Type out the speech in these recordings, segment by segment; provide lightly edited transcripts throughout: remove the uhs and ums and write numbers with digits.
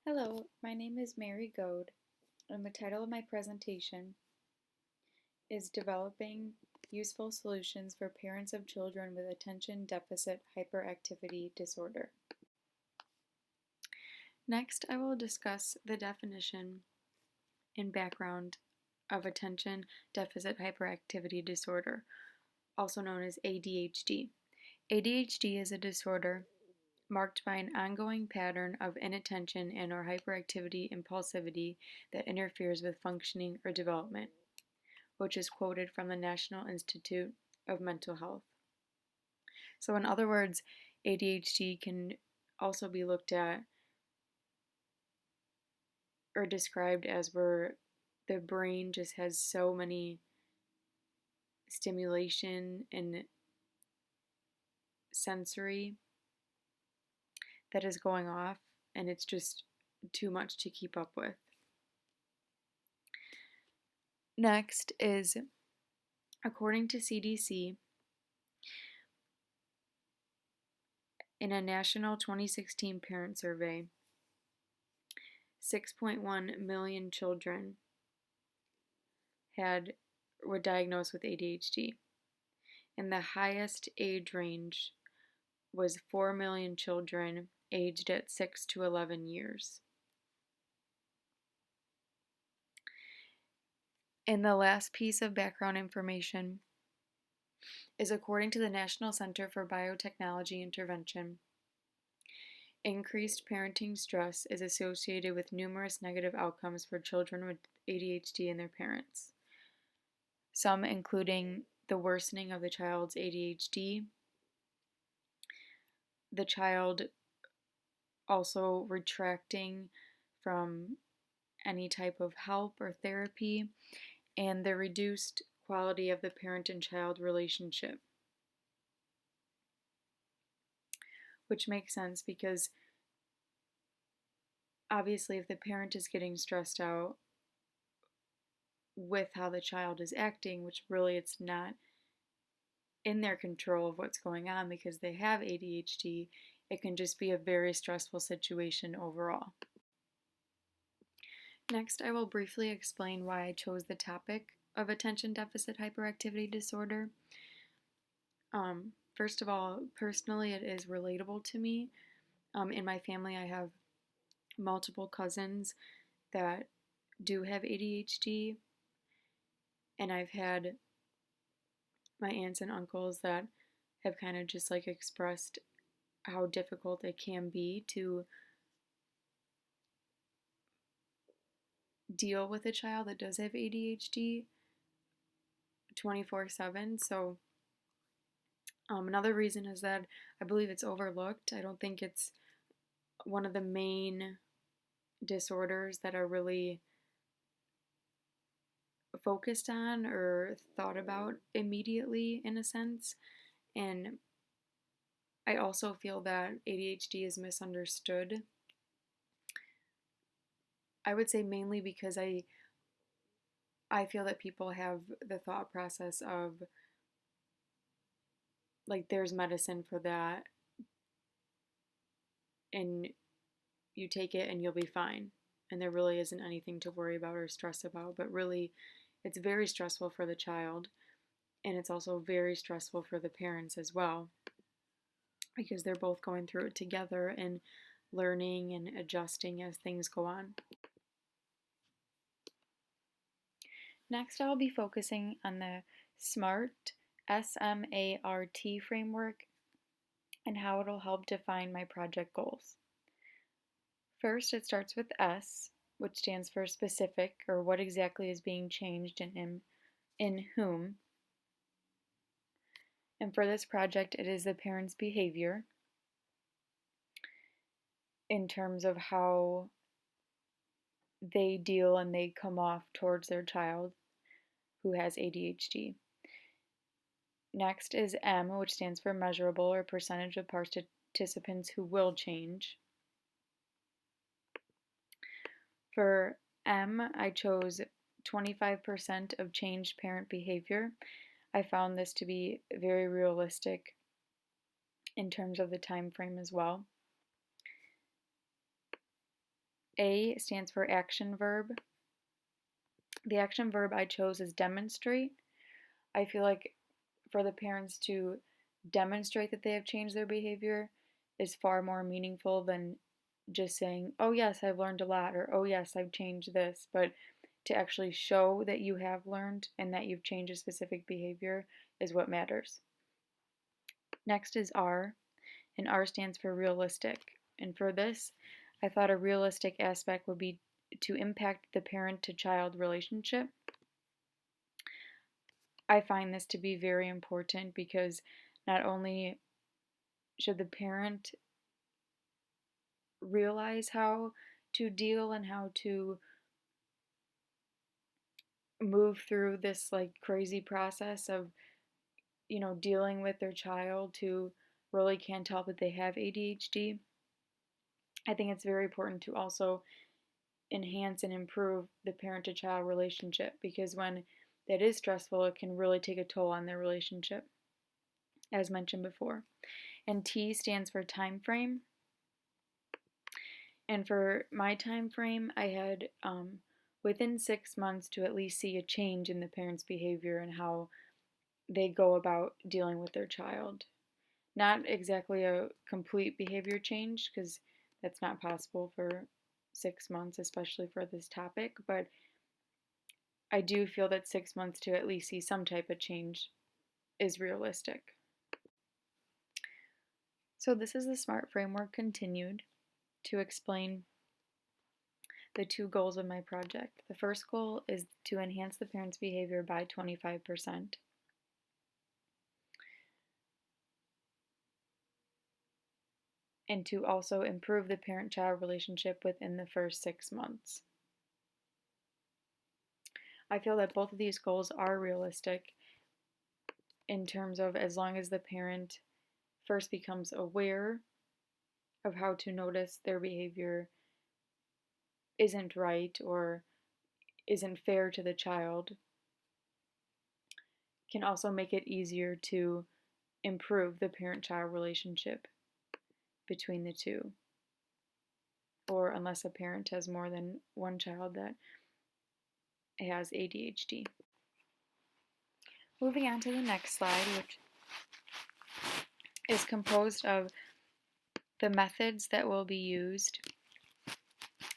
Hello, my name is Mary Goad, and the title of my presentation is Developing Useful Solutions for Parents of Children with Attention Deficit Hyperactivity Disorder. Next, I will discuss the definition and background of Attention Deficit Hyperactivity Disorder, also known as ADHD. ADHD is a disorder marked by an ongoing pattern of inattention and/or hyperactivity impulsivity that interferes with functioning or development, which is quoted from the National Institute of Mental Health. So, in other words, ADHD can also be looked at or described as where the brain just has so many stimulation and sensory that is going off, and it's just too much to keep up with. Next is, according to CDC, in a national 2016 parent survey, 6.1 million children were diagnosed with ADHD, and the highest age range was 4 million children aged at 6 to 11 years. And the last piece of background information is, according to the National Center for Biotechnology Intervention, increased parenting stress is associated with numerous negative outcomes for children with ADHD and their parents, some including the worsening of the child's ADHD, the child also retracting from any type of help or therapy, and the reduced quality of the parent and child relationship. Which makes sense because obviously if the parent is getting stressed out with how the child is acting, which really it's not in their control of what's going on because they have ADHD, it can just be a very stressful situation overall. Next, I will briefly explain why I chose the topic of attention deficit hyperactivity disorder. First of all, personally, it is relatable to me. In my family, I have multiple cousins that do have ADHD, and I've had my aunts and uncles that have kind of just like expressed how difficult it can be to deal with a child that does have ADHD 24/7. So another reason is that I believe it's overlooked. I don't think it's one of the main disorders that are really focused on or thought about immediately, in a sense. And I also feel that ADHD is misunderstood. I would say mainly because I feel that people have the thought process of like there's medicine for that and you take it and you'll be fine. And there really isn't anything to worry about or stress about, but really it's very stressful for the child, and it's also very stressful for the parents as well because they're both going through it together and learning and adjusting as things go on. Next, I'll be focusing on the SMART, SMART framework and how it'll help define my project goals. First, it starts with S, which stands for specific, or what exactly is being changed and in whom. And for this project, it is the parent's behavior in terms of how they deal and they come off towards their child who has ADHD. Next is M, which stands for measurable, or percentage of participants who will change. For M, I chose 25% of changed parent behavior. I found this to be very realistic in terms of the time frame as well. A stands for action verb. The action verb I chose is demonstrate. I feel like for the parents to demonstrate that they have changed their behavior is far more meaningful than just saying, oh, yes, I've learned a lot, or oh, yes, I've changed this. But to actually show that you have learned and that you've changed a specific behavior is what matters. Next is R, and R stands for realistic. And for this, I thought a realistic aspect would be to impact the parent to child relationship. I find this to be very important because not only should the parent realize how to deal and how to move through this like crazy process of dealing with their child who really can't tell that they have ADHD. I think it's very important to also enhance and improve the parent to child relationship, because when that is stressful, it can really take a toll on their relationship, as mentioned before. And T stands for time frame. And for my time frame, I had within 6 months to at least see a change in the parent's behavior and how they go about dealing with their child. Not exactly a complete behavior change, because that's not possible for 6 months, especially for this topic, but I do feel that 6 months to at least see some type of change is realistic. So this is the SMART framework continued to explain the two goals of my project. The first goal is to enhance the parent's behavior by 25%. And to also improve the parent-child relationship within the first 6 months. I feel that both of these goals are realistic in terms of as long as the parent first becomes aware of how to notice their behavior isn't right or isn't fair to the child, can also make it easier to improve the parent-child relationship between the two, or unless a parent has more than one child that has ADHD. Moving on to the next slide, which is composed of the methods that will be used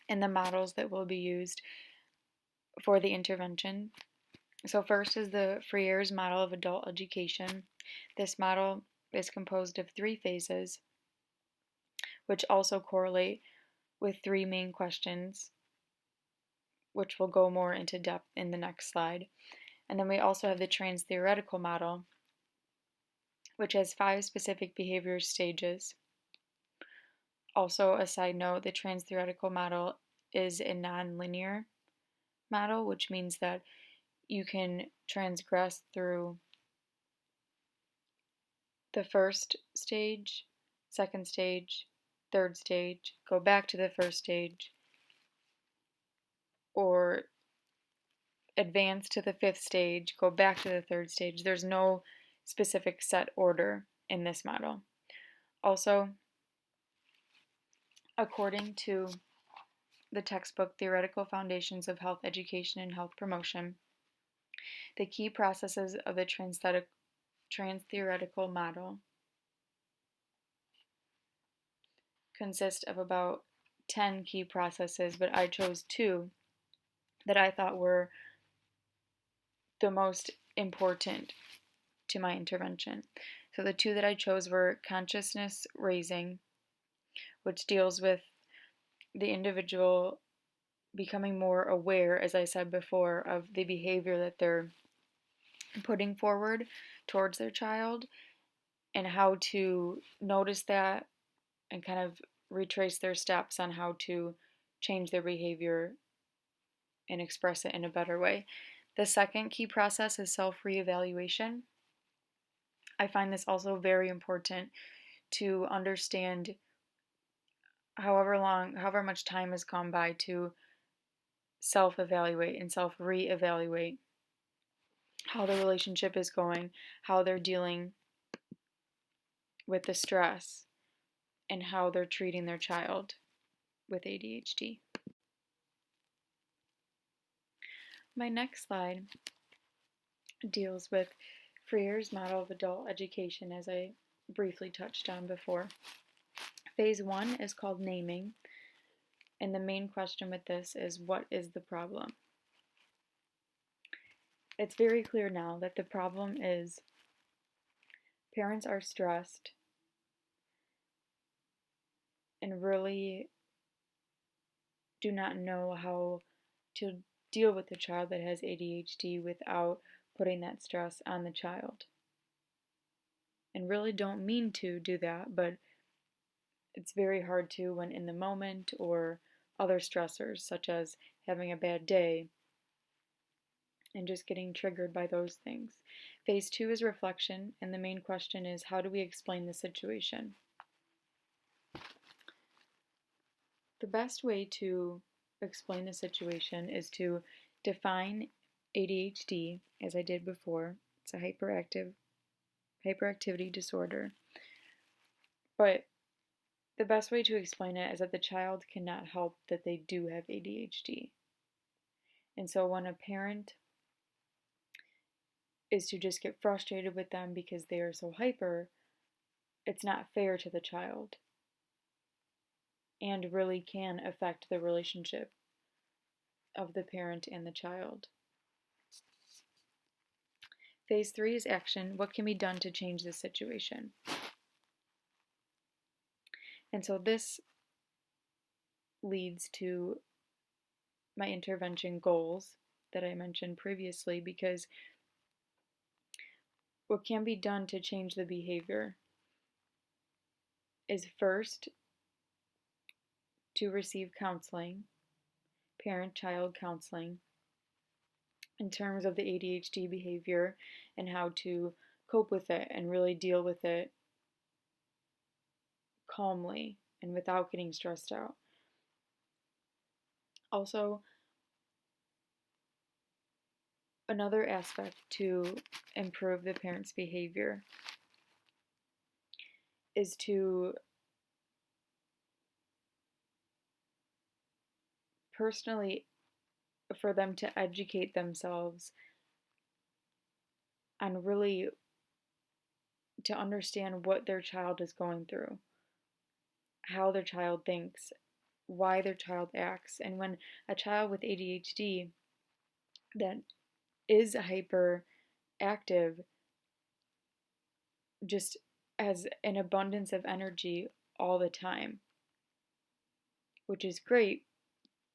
and the models that will be used for the intervention. So first is the Frere's model of adult education. This model is composed of 3 phases, which also correlate with 3 main questions, which will go more into depth in the next slide. And then we also have the trans-theoretical model, which has 5 specific behavior stages. Also, a side note, the trans-theoretical model is a non-linear model, which means that you can transgress through the first stage, second stage, third stage, go back to the first stage, or advance to the 5th stage, go back to the 3rd stage. There's no specific set order in this model. Also, according to the textbook Theoretical Foundations of Health Education and Health Promotion, the key processes of the trans-theoretical model consist of about 10 key processes, but I chose 2 that I thought were the most important to my intervention. So the 2 that I chose were consciousness raising, which deals with the individual becoming more aware, as I said before, of the behavior that they're putting forward towards their child and how to notice that and kind of retrace their steps on how to change their behavior and express it in a better way. The second key process is self-reevaluation. I find this also very important to understand however much time has gone by, to self-evaluate and self-reevaluate how the relationship is going, how they're dealing with the stress, and how they're treating their child with ADHD. My next slide deals with Frere's model of adult education, as I briefly touched on before. Phase 1 is called naming, and the main question with this is, what is the problem? It's very clear now that the problem is parents are stressed and really do not know how to deal with a child that has ADHD without putting that stress on the child. And really don't mean to do that, but it's very hard to when in the moment, or other stressors such as having a bad day and just getting triggered by those things. Phase 2 is reflection, and the main question is, how do we explain the situation? The best way to explain the situation is to define ADHD, as I did before. It's a hyperactivity disorder. But the best way to explain it is that the child cannot help that they do have ADHD. And so when a parent is to just get frustrated with them because they are so hyper, it's not fair to the child and really can affect the relationship of the parent and the child. Phase 3 is action. What can be done to change the situation? And so this leads to my intervention goals that I mentioned previously, because what can be done to change the behavior is first to receive counseling, parent-child counseling, in terms of the ADHD behavior and how to cope with it and really deal with it calmly and without getting stressed out. Also, another aspect to improve the parent's behavior is to personally, for them to educate themselves and really to understand what their child is going through, how their child thinks, why their child acts. And when a child with ADHD that is hyperactive just has an abundance of energy all the time, which is great,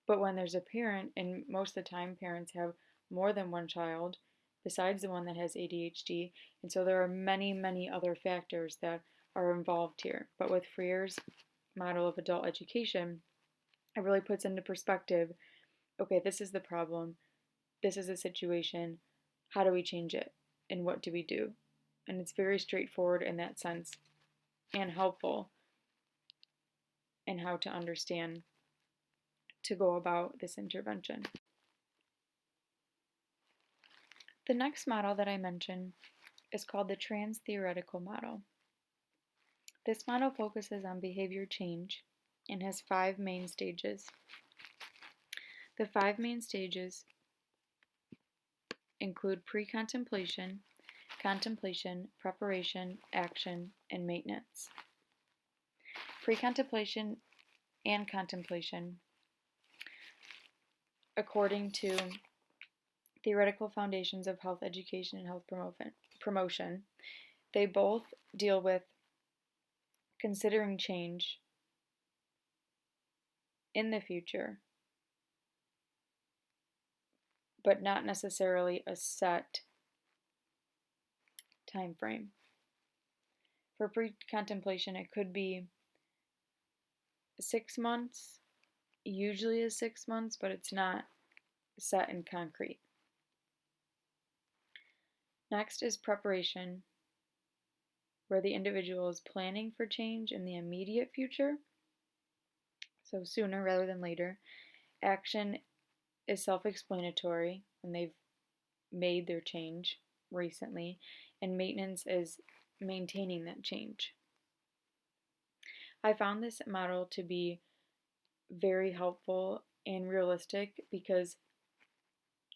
but when there's a parent, and most of the time parents have more than one child besides the one that has ADHD, and so there are many, many other factors that are involved here. But with Frere's model of adult education, it really puts into perspective, okay, this is the problem, this is the situation, how do we change it, and what do we do? And it's very straightforward in that sense and helpful in how to understand to go about this intervention. The next model that I mentioned is called the trans-theoretical model. This model focuses on behavior change and has 5 main stages. The 5 main stages include pre-contemplation, contemplation, preparation, action, and maintenance. Pre-contemplation and contemplation, according to Theoretical Foundations of Health Education and Health Promotion, they both deal with considering change in the future, but not necessarily a set time frame. For pre-contemplation, it could be 6 months, usually is 6 months, but it's not set in concrete. Next is preparation, where the individual is planning for change in the immediate future, so sooner rather than later. Action is self-explanatory, and they've made their change recently, and maintenance is maintaining that change. I found this model to be very helpful and realistic because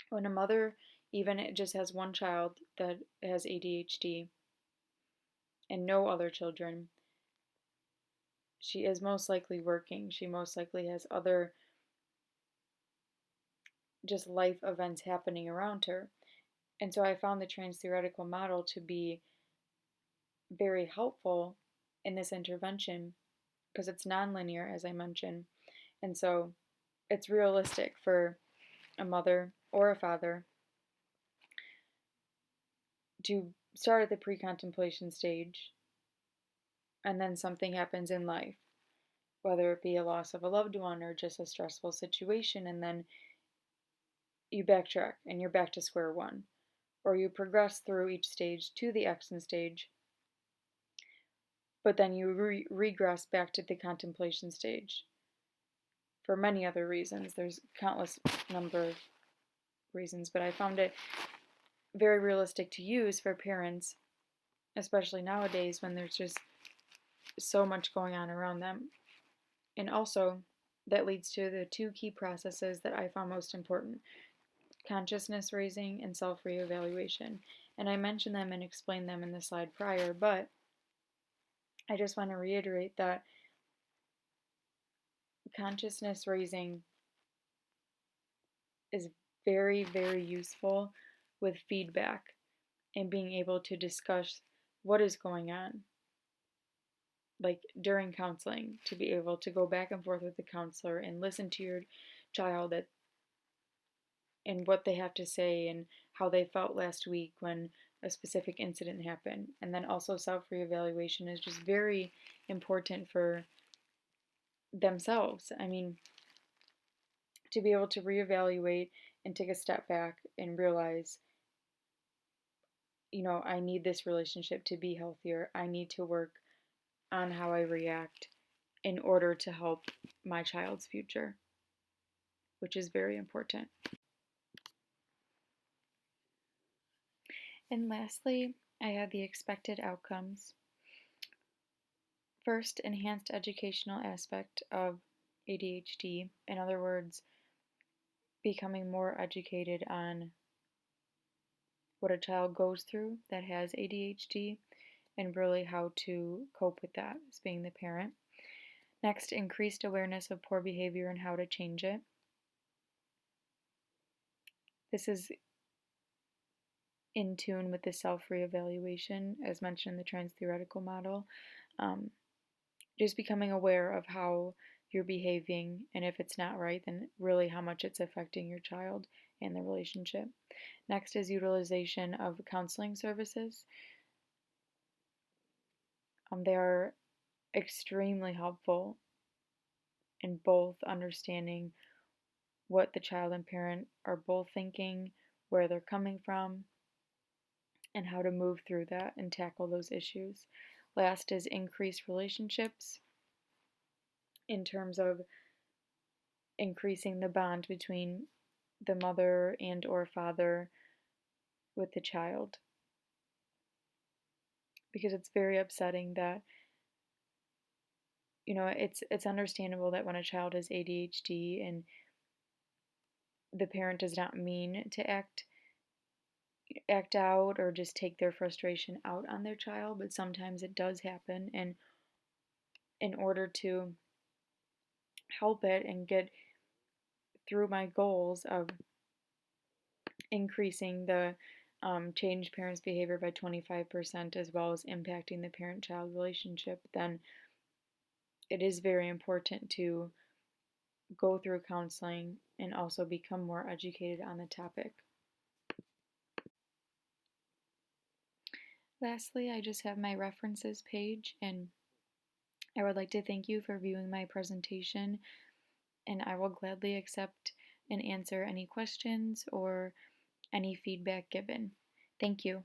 When a mother even it just has one child that has ADHD and no other children, she is most likely working. She most likely has other just life events happening around her. And so I found the trans-theoretical model to be very helpful in this intervention because it's nonlinear, as I mentioned. And so it's realistic for a mother or a father to start at the pre-contemplation stage and then something happens in life, whether it be a loss of a loved one or just a stressful situation, and then you backtrack and you're back to square one. Or you progress through each stage to the extant stage, but then you regress back to the contemplation stage for many other reasons. There's countless number of reasons, but I found it very realistic to use for parents, especially nowadays when there's just so much going on around them. And also, that leads to the two key processes that I found most important: consciousness raising and self reevaluation. And I mentioned them and explained them in the slide prior, but I just want to reiterate that consciousness raising is very, very useful with feedback and being able to discuss what is going on. Like during counseling, to be able to go back and forth with the counselor and listen to your child and what they have to say and how they felt last week when a specific incident happened. And then also self reevaluation is just very important for themselves. I mean, to be able to reevaluate and take a step back and realize, I need this relationship to be healthier. I need to work on how I react in order to help my child's future, which is very important. And lastly, I have the expected outcomes. First, enhanced educational aspect of ADHD. In other words, becoming more educated on what a child goes through that has ADHD and really how to cope with that as being the parent. Next, increased awareness of poor behavior and how to change it. This is in tune with the self-reevaluation, as mentioned in the trans-theoretical model. Just becoming aware of how you're behaving, and if it's not right, then really how much it's affecting your child and the relationship. Next is utilization of counseling services. They are extremely helpful in both understanding what the child and parent are both thinking, where they're coming from, and how to move through that and tackle those issues. Last is increased relationships in terms of increasing the bond between the mother and or father with the child. Because it's very upsetting that it's understandable that when a child has ADHD and the parent does not mean to act out or just take their frustration out on their child, but sometimes it does happen, and in order to help it and get through my goals of increasing the change parents' behavior by 25% as well as impacting the parent-child relationship, then it is very important to go through counseling and also become more educated on the topic. Lastly, I just have my references page, and I would like to thank you for viewing my presentation, and I will gladly accept and answer any questions or any feedback given. Thank you.